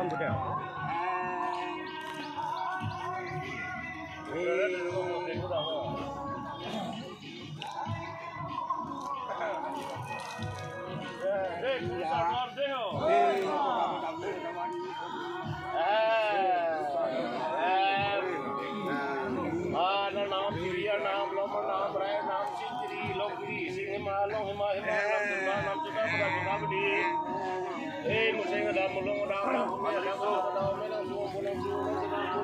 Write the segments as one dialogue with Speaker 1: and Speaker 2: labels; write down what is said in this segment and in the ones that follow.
Speaker 1: Salam budaya. Naam kiri, naam lama, naam raya, naam singkiri, inglongkiri, sing hima, long hima, hima, naam durga, naam cita, pada budi. Museng ada mulung, ada orang, ada orang, ada orang, ada mulung,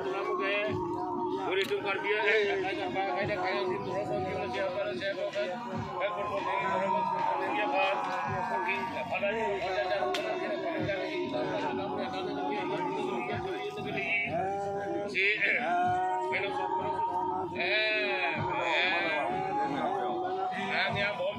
Speaker 1: ada muge. Beri tungkar dia, kaya sin turun, kaya siapa, siapa kan, kaya berpondeng, orang dia kan, mungkin pada si yang bom